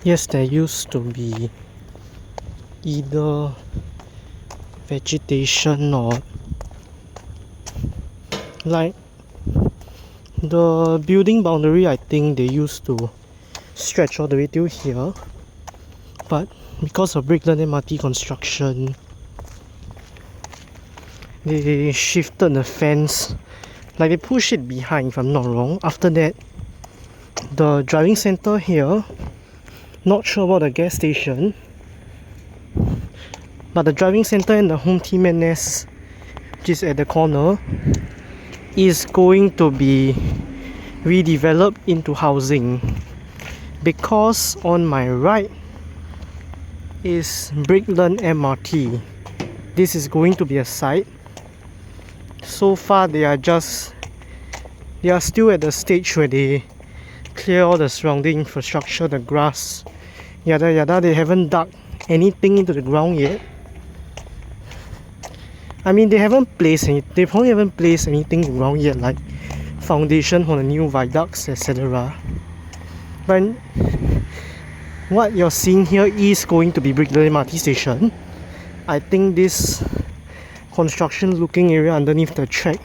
Yes, there used to be either vegetation or like the building boundary. I think they used to stretch all the way till here, but because of Brickland MRT construction, they shifted the fence, like they pushed it behind if I'm not wrong. After that, the driving center here, not sure about the gas station, but the driving center and the home team NS, which is at the corner, is going to be redeveloped into housing, because on my right is Brickland MRT. This is going to be a site. So far they are still at the stage where they clear all the surrounding infrastructure, the grass, yada yada. They haven't dug anything into the ground yet. I mean, they probably haven't placed anything in the ground yet, like foundation for the new viaducts, etc. But what you're seeing here is going to be Brickland MRT station. I think this construction looking area underneath the track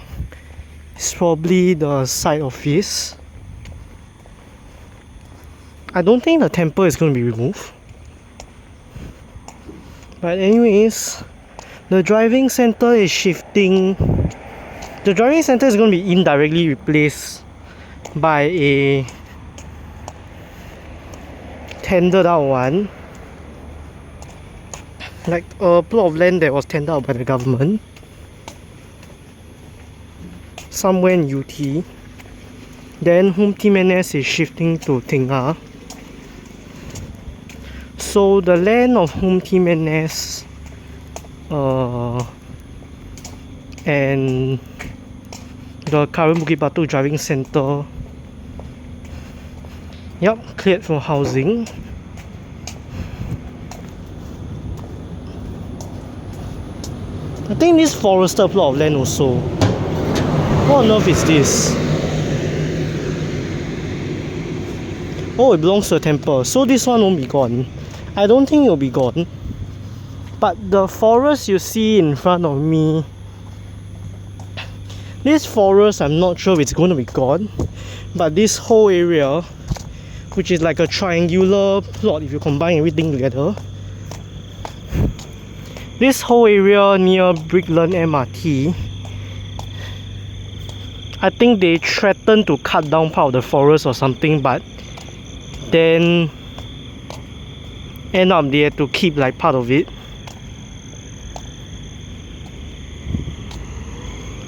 is probably the site office. I don't think the temple is going to be removed. But anyways, the driving center is shifting. The driving center is going to be indirectly replaced by a tendered out one, like a plot of land that was tendered out by the government somewhere in UT. Then Home Team NS is shifting to Tinga. So the land of Home Team NS and the current Bukit Batok driving center, yep, cleared for housing. I think this forested plot of land also. What on earth is this? Oh, it belongs to a temple. So this one won't be gone. I don't think it will be gone. But the forest you see in front of me, this forest, I'm not sure if it's going to be gone. But this whole area, which is like a triangular plot if you combine everything together, this whole area near Brickland MRT, I think they threatened to cut down part of the forest or something, but then end up they had to keep like part of it,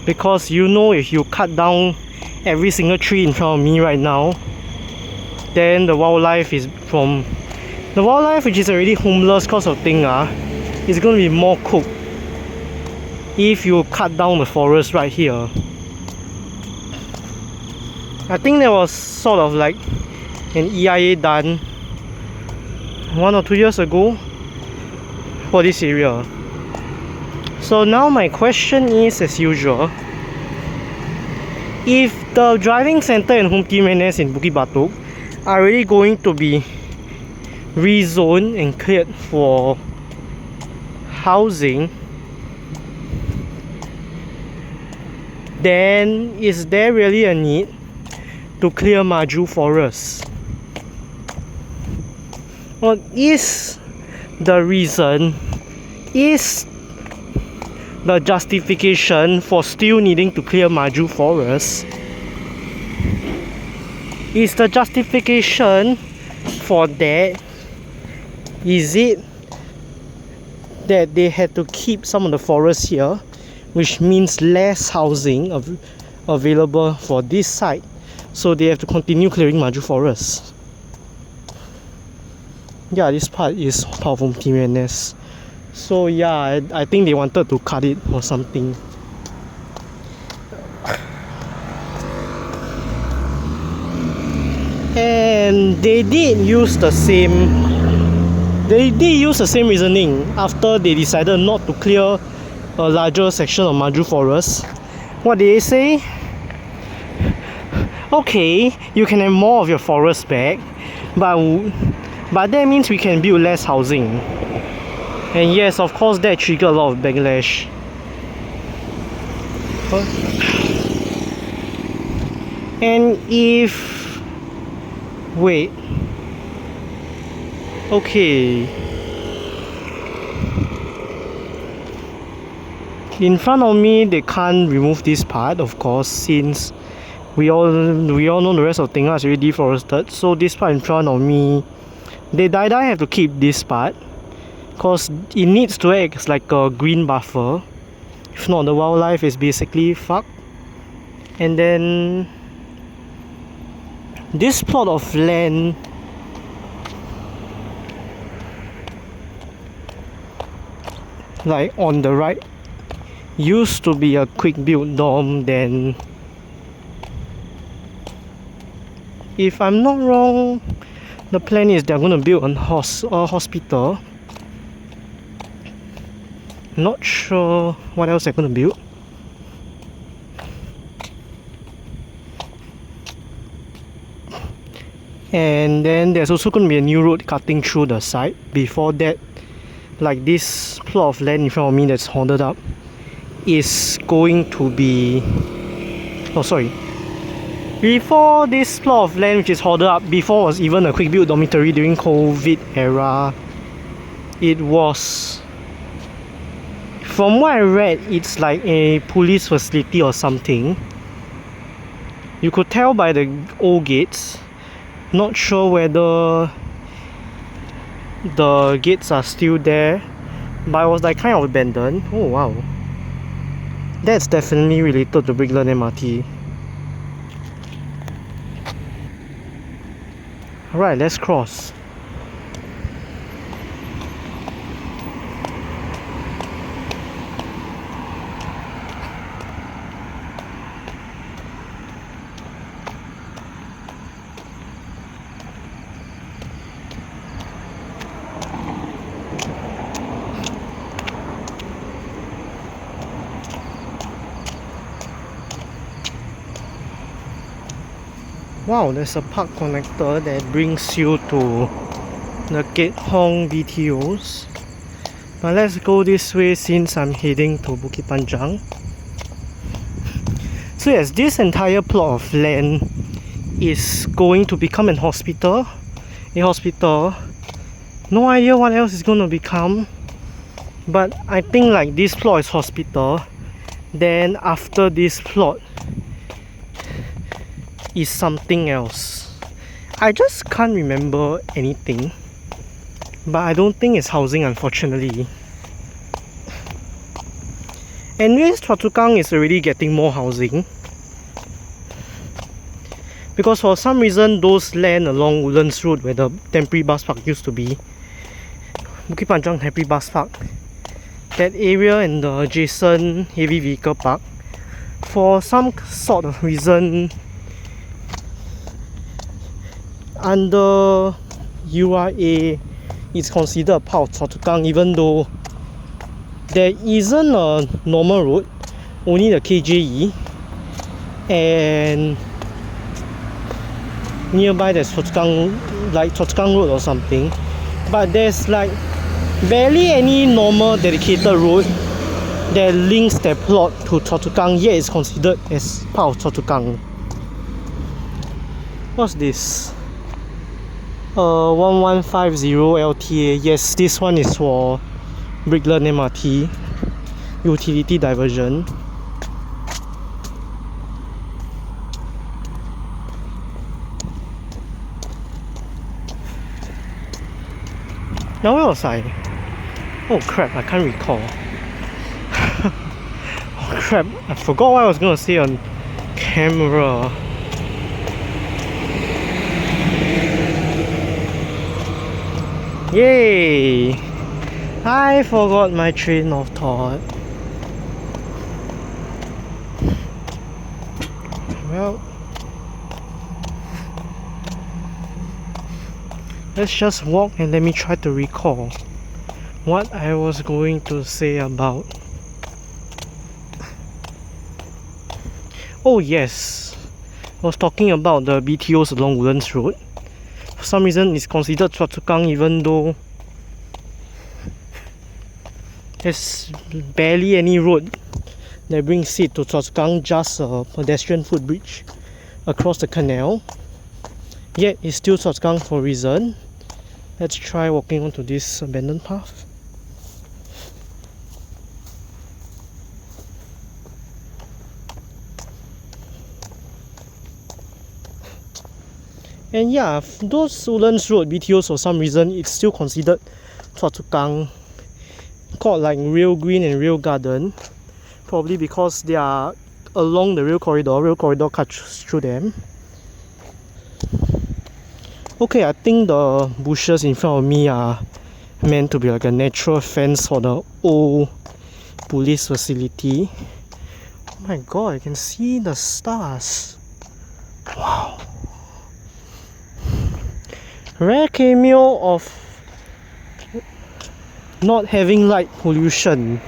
because you know, if you cut down every single tree in front of me right now, then the wildlife which is already homeless cause of thing is going to be more cooked if you cut down the forest right here. I think there was sort of like an EIA done 1 or 2 years ago for this area. So now my question is, as usual, if the driving center and Home Team NS in Bukit Batok are really going to be rezoned and cleared for housing, then is there really a need to clear Maju Forest? Or is the reason, is the justification for still needing to clear Maju Forest, is the justification for that, is it that they had to keep some of the forest here, which means less housing available for this site, so they have to continue clearing Maju Forest? Yeah, this part is part of Home Team NS. So yeah, I think they wanted to cut it or something. And they did use the same reasoning after they decided not to clear a larger section of Maju Forest. What did they say? Okay, you can have more of your forest back, but But that means we can build less housing. And yes, of course, that triggered a lot of backlash. And if... wait. Okay. In front of me, they can't remove this part, of course, since we all know the rest of Tengah is already deforested. So this part in front of me, they have to keep this part, because it needs to act as like a green buffer. If not, the wildlife is basically fucked. And then this plot of land, like on the right, used to be a quick build dorm. Then, if I'm not wrong, the plan is they're going to build a hospital. Not sure what else they're going to build. And then there's also going to be a new road cutting through the site. Before that, like this plot of land in front of me that's hoarded up is going to be... oh, sorry. Before this plot of land which is hoarded up, before was even a quick build dormitory during COVID era, it was... from what I read, it's like a police facility or something. You could tell by the old gates. Not sure whether the gates are still there, but it was like kind of abandoned. Oh wow. That's definitely related to Brickland MRT. Alright, let's cross. Wow, there's a park connector that brings you to the Keat Hong BTOs. But let's go this way since I'm heading to Bukit Panjang. So yes, this entire plot of land is going to become an hospital. A hospital. No idea what else it's going to become. But I think like this plot is hospital. Then after this plot is something else. I just can't remember anything, but I don't think it's housing, unfortunately. Anyways, Choa Chu Kang is already getting more housing, because for some reason those land along Woodlands Road where the temporary bus park used to be, Bukit Panjang temporary bus park, that area and the adjacent heavy vehicle park, for some sort of reason, under URA, it's considered a part of Choa Chu Kang, even though there isn't a normal road, only the KJE, and nearby there's Choa Chu Kang, like Choa Chu Kang Road or something, but there's like barely any normal dedicated road that links that plot to Choa Chu Kang, yet it's considered as part of Choa Chu Kang. What's this? 1150 LTA. Yes, this one is for Brickland MRT utility diversion. Now where was I? Oh crap, I can't recall. Oh crap, I forgot what I was gonna say on camera. Yay! I forgot my train of thought. Well, let's just walk and let me try to recall what I was going to say about. Oh yes, I was talking about the BTOs along Woodlands Road. for some reason it's considered Choa Chu Kang, even though there's barely any road that brings it to Choa Chu Kang, just a pedestrian footbridge across the canal. Yet it's still Choa Chu Kang for a reason. Let's try walking onto this abandoned path. And yeah, those Woodlands Road BTOs, for some reason it's still considered Choa Chu Kang, called like Rail Green and Rail Garden, probably because they are along the rail corridor cuts through them. Okay, I think the bushes in front of me are meant to be like a natural fence for the old police facility. Oh my god, I can see the stars. Wow. Rare cameo of not having light pollution.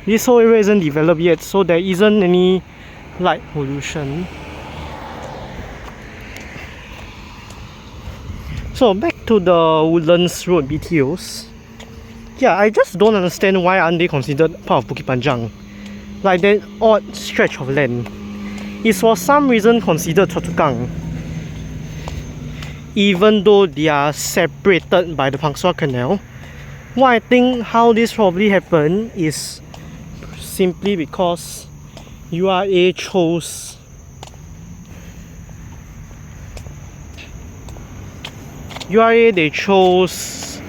This whole area isn't developed yet, so there isn't any light pollution. So back to the Woodlands Road BTOs. Yeah, I just don't understand why aren't they considered part of Bukit Panjang. Like that odd stretch of land is for some reason considered Choa Chu Kang, even though they are separated by the Pang Sua Canal. What I think how this probably happened is simply because URA chose they chose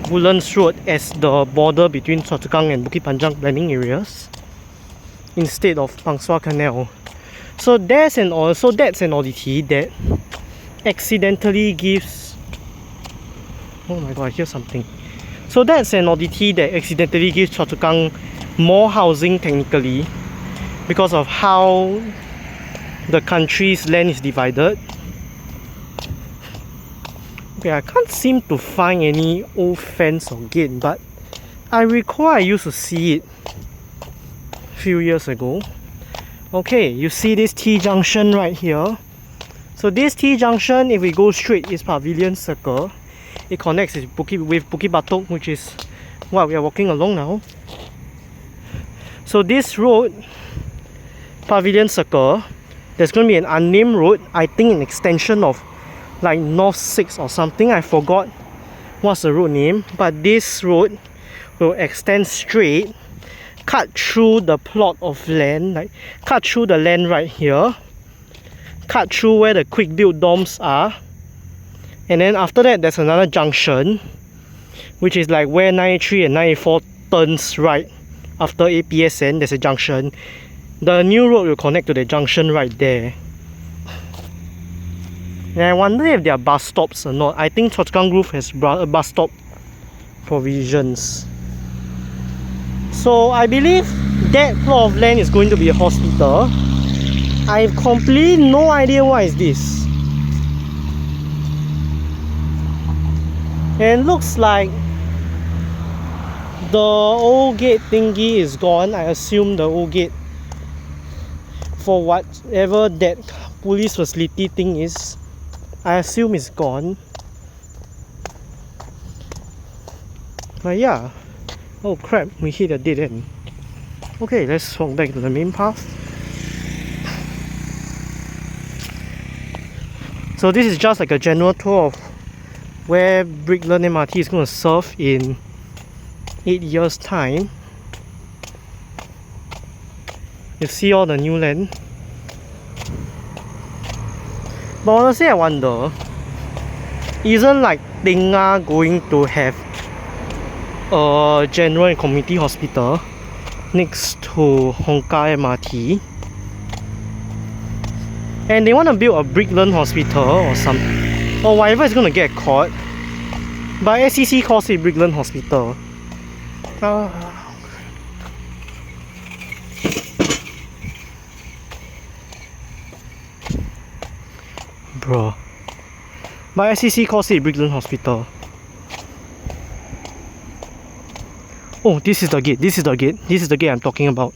Woodlands Road as the border between Choa Chu Kang and Bukit Panjang planning areas instead of Pang Sua Canal. So that's an oddity that accidentally gives... Oh my god, I hear something. So that's an oddity that accidentally gives Choa Chu Kang more housing technically because of how the country's land is divided. Okay, I can't seem to find any old fence or gate, but I recall I used to see it a few years ago. Okay, you see this T-junction right here. So this T-junction, if we go straight, is Pavilion Circle. It connects with Bukit Batok, which is what we are walking along now. So this road, Pavilion Circle, there's going to be an unnamed road, I think an extension of like North 6 or something, I forgot what's the road name, but this road will extend straight, cut through the plot of land, like cut through the land right here, cut through where the quick build dorms are, and then after that there's another junction, which is like where 93 and 94 turns right after APSN. There's a junction. The new road will connect to the junction right there. And I wonder if there are bus stops or not. I think Choa Chu Kang Grove has bus stop provisions. So I believe that plot of land is going to be a hospital. I have completely no idea what is this. And looks like the old gate thingy is gone. I assume the old gate for whatever that police facility thing is, I assume it's gone. But yeah. Oh crap, we hit a dead end. Okay, let's walk back to the main path. So this is just like a general tour of where Brickland MRT is going to serve in 8 years time. You see all the new land. But honestly I wonder, isn't like Tengah going to have a general and community hospital next to Hongkar MRT? And they want to build a Brickland hospital or something, or whatever is going to get caught. But SCC calls it Brickland Hospital. Bro. But SCC calls it Brickland Hospital. Oh, this is the gate. This is the gate. This is the gate I'm talking about.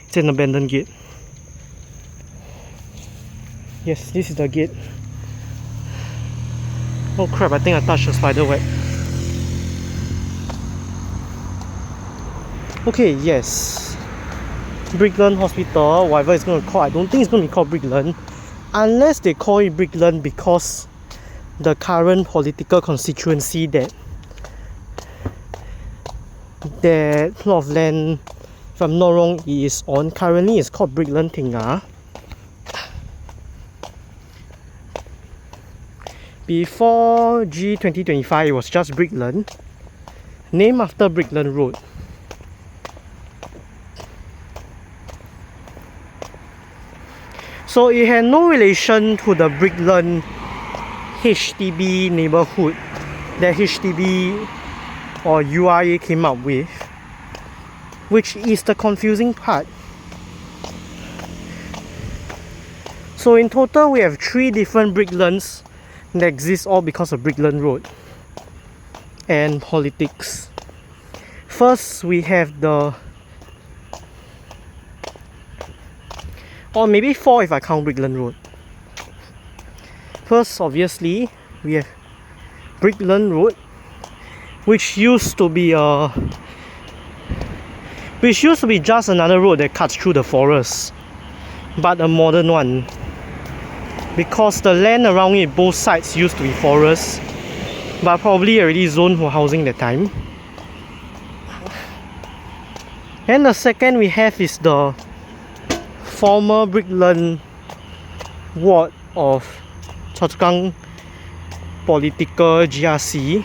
It's an abandoned gate. Yes, this is the gate. Oh crap, I think I touched a spider web. Okay, yes. Brickland Hospital, whatever it's going to call, I don't think it's going to be called Brickland. Unless they call it Brickland because the current political constituency that plot of land, if I'm not wrong, is on currently is called Brickland Tinga. Before G 2025 it was just Brickland, named after Brickland Road. So it had no relation to the Brickland HDB neighborhood that HDB or URA came up with, which is the confusing part. So in total we have 3 different Bricklands that exist, all because of Brickland Road and politics. First we have the, or maybe 4 if I count Brickland Road. First, obviously, we have Brickland Road, which used to be just another road that cuts through the forest, but a modern one, because the land around it, both sides used to be forest, but probably already zoned for housing that time. And the second we have is the former Brickland ward of Choa Chu Kang Political GRC.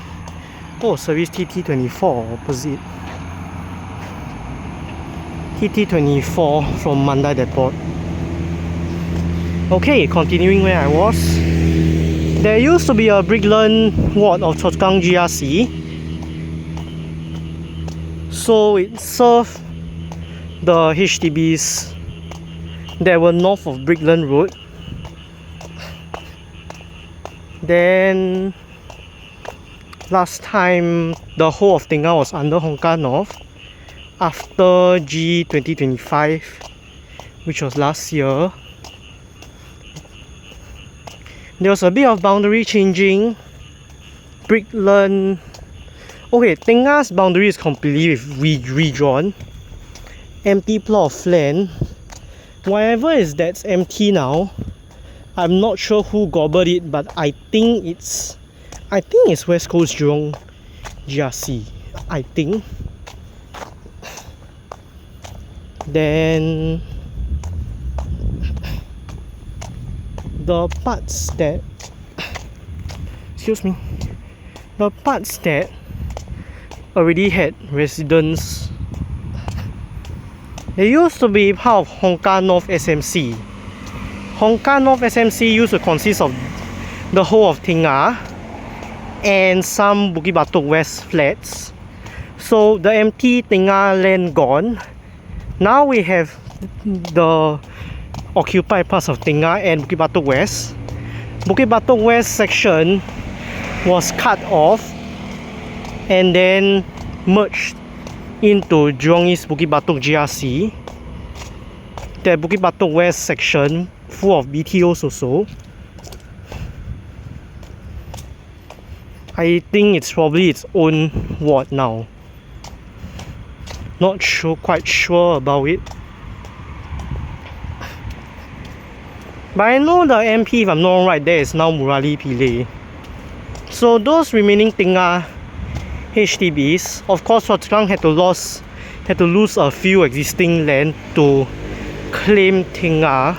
Oh, service TT24 opposite. TT24 from Mandai Depot. Okay, continuing where I was. There used to be a Brickland ward of Choa Chu Kang GRC. So it served the HDBs that were north of Brickland Road. Then last time the whole of Tinga was under Hong Kong North. After G 2025, which was last year, there was a bit of boundary changing. Brickland, okay, Tinga's boundary is completely redrawn. Empty plot of land. Whatever is that's empty now, I'm not sure who gobbled it, but I think it's West Coast Jurong GRC, I think. Then the parts that already had residents, they used to be part of Hong Kong North SMC. Hong Kong North SMC used to consist of the whole of Tinga and some Bukit Batok West flats. So the empty Tinga land gone. Now we have the occupied parts of Tinga and Bukit Batok West. Bukit Batok West section was cut off and then merged into Jurong East Bukit Batok GRC. The Bukit Batok West section full of BTOs also. I think it's probably its own ward now. Not sure, quite sure about it. But I know the MP, if I'm not right, there is now Murali Pillay. So those remaining Tinga HDBs, of course Choa Chu Kang had to lose a few existing land to claim Tinga.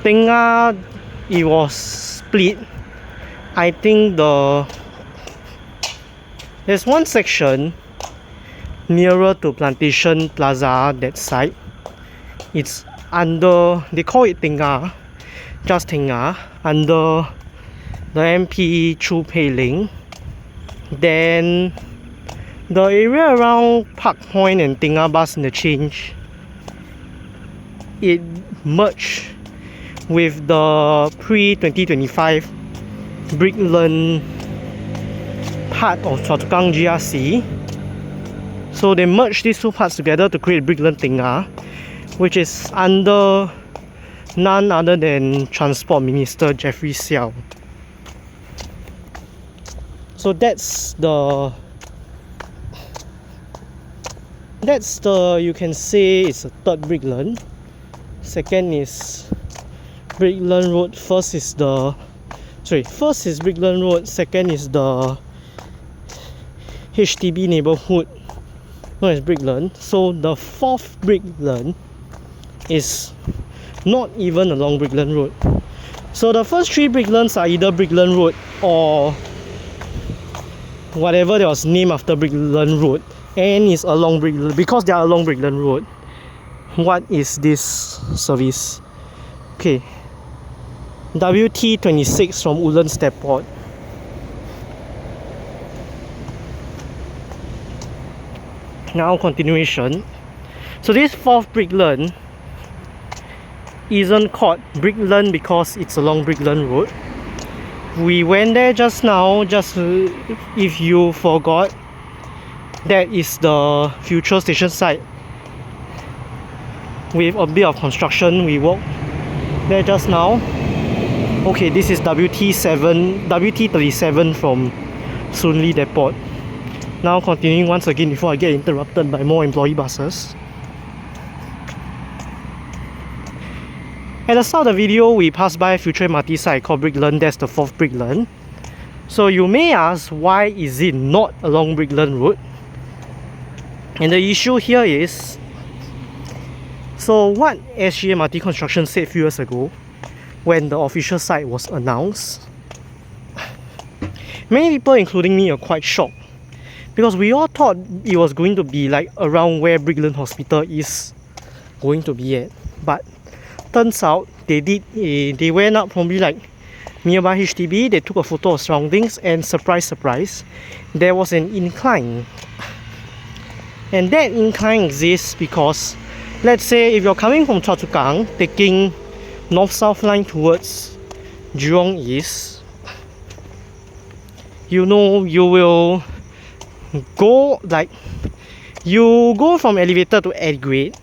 Tinga, it was split. I think there's one section nearer to Plantation Plaza, that side. It's under, they call it Tinga, just Tinga, under the MP Chu Pei Ling. Then the area around Park Point and Tinga Bus Interchange, it merged with the pre-2025 Brickland part of Choa Chu Kang GRC. So they merged these two parts together to create Brickland Tinga, which is under none other than Transport Minister Jeffrey Xiao. So that's the you can say it's a third Brickland. Second is Brickland Road. First is Brickland Road. Second is the HDB neighborhood known as Brickland. So the fourth Brickland is not even along Brickland Road. So the first three Bricklands are either Brickland Road or whatever that was named after Brickland Road, and is along Brickland. Because they are along Brickland Road, what is this service? Okay, WT26 from Woodlands Depot. Now continuation. So this fourth Brickland isn't called Brickland because it's along Brickland Road. We went there just now, just if you forgot, that is the future station site with a bit of construction. We walked there just now. Okay, this is WT37 from Sunli Depot. Now continuing once again before I get interrupted by more employee buses. At the start of the video, we passed by a future MRT site called Brickland. That's the fourth Brickland. So you may ask, why is it not along Brickland Road? And the issue here is, so what SG MRT construction said a few years ago when the official site was announced, many people including me are quite shocked, because we all thought it was going to be like around where Brickland Hospital is going to be at. But turns out they went up probably like nearby HDB, they took a photo of surroundings, and surprise surprise, there was an incline. And that incline exists because, let's say if you're coming from Choa Chu Kang taking north-south line towards Jurong East, you know, you will go like, you go from elevator to air grade.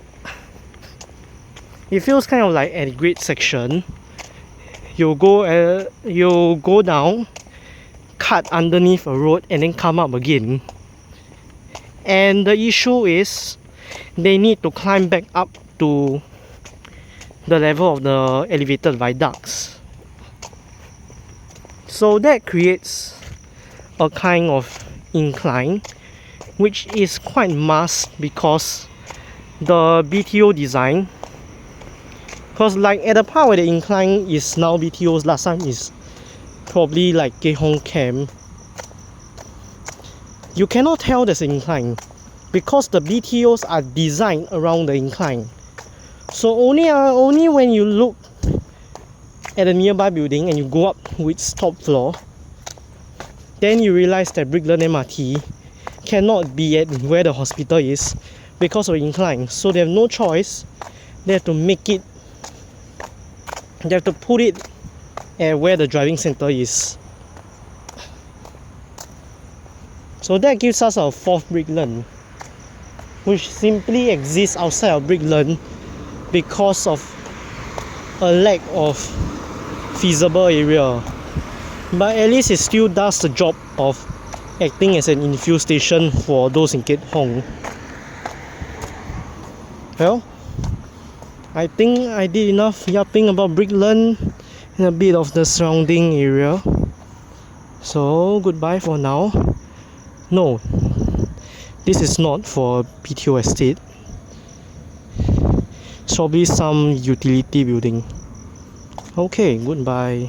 It feels kind of like at grade section. You go down, cut underneath a road, and then come up again. And the issue is they need to climb back up to the level of the elevated viaducts. So that creates a kind of incline, which is quite masked because the BTO design. Because like at the part where the incline is now BTO's, last time is probably like Keh Hong Camp, you cannot tell there's an incline because the BTOs are designed around the incline. So only when you look at a nearby building and you go up its top floor, then you realize that Brickland MRT cannot be at where the hospital is because of the incline. So they have no choice. They have to make it, they have to put it at where the driving center is. So that gives us our fourth Brickland, which simply exists outside of Brickland because of a lack of feasible area. But at least it still does the job of acting as an infill station for those in Keh Hong. Well, I think I did enough yapping about Brickland and a bit of the surrounding area. So goodbye for now. No, this is not for BTO estate. It's probably some utility building. Okay, goodbye.